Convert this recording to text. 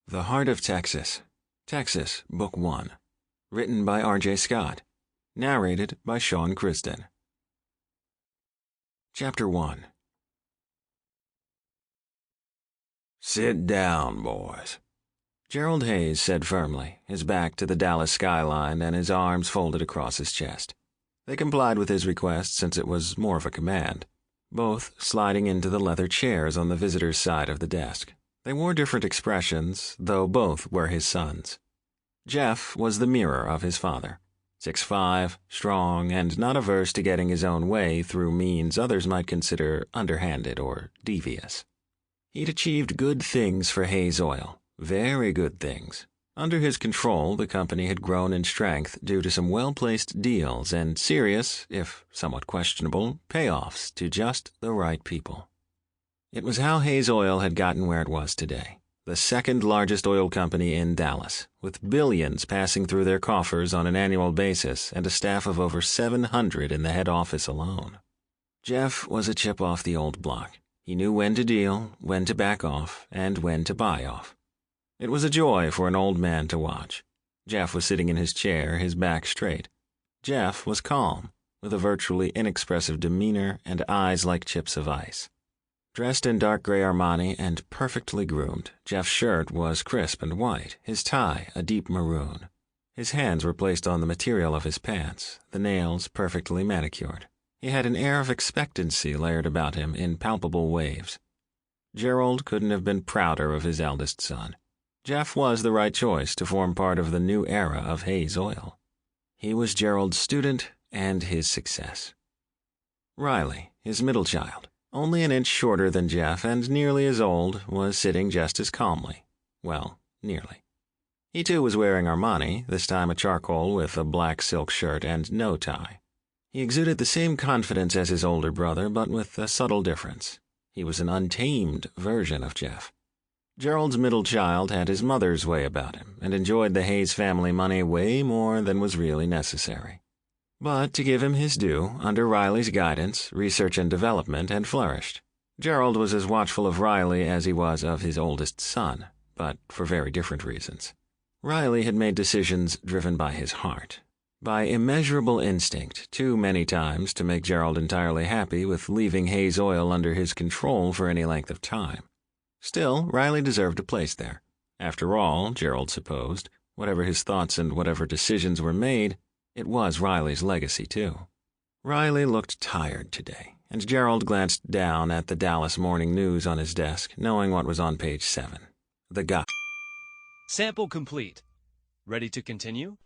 The Heart of Texas, Texas, Book 1. Written by R.J. Scott. Narrated by Sean Crisden. Chapter 1. "Sit down, boys," Gerald Hayes said firmly, his back to the Dallas skyline and his arms folded across his chest. They complied with his request since it was more of a command, both sliding into the leather chairs on the visitor's side of the desk. They wore different expressions, though both were his sons. Jeff was the mirror of his father, 6'5", strong, and not averse to getting his own way through means others might consider underhanded or devious. He'd achieved good things for HayesOil, very good things. Under his control, the company had grown in strength due to some well-placed deals and serious, if somewhat questionable, payoffs to just the right people. It was how HayesOil had gotten where it was today, the second largest oil company in Dallas, with billions passing through their coffers on an annual basis and a staff of over 700 in the head office alone. Jeff was a chip off the old block. He knew when to deal, when to back off, and when to buy off. It was a joy for an old man to watch. Jeff was sitting in his chair, his back straight. Jeff was calm, with a virtually inexpressive demeanor and eyes like chips of ice. Dressed in dark gray Armani and perfectly groomed, Jeff's shirt was crisp and white, his tie a deep maroon. His hands were placed on the material of his pants, the nails perfectly manicured. He had an air of expectancy layered about him in palpable waves. Gerald couldn't have been prouder of his eldest son. Jeff was the right choice to form part of the new era of HayesOil. He was Gerald's student and his success. Riley, his middle child, only an inch shorter than Jeff and nearly as old, was sitting just as calmly. Well, nearly. He too was wearing Armani, this time a charcoal with a black silk shirt and no tie. He exuded the same confidence as his older brother, but with a subtle difference. He was an untamed version of Jeff. Gerald's middle child had his mother's way about him and enjoyed the Hayes family money way more than was really necessary. But to give him his due, under Riley's guidance, research and development had flourished. Gerald was as watchful of Riley as he was of his oldest son, but for very different reasons. Riley had made decisions driven by his heart, by immeasurable instinct, too many times to make Gerald entirely happy with leaving HayesOil under his control for any length of time. Still, Riley deserved a place there. After all, Gerald supposed, whatever his thoughts and whatever decisions were made, it was Riley's legacy, too. Riley looked tired today, and Gerald glanced down at the Dallas Morning News on his desk, knowing what was on page 7. The guy. Sample complete. Ready to continue?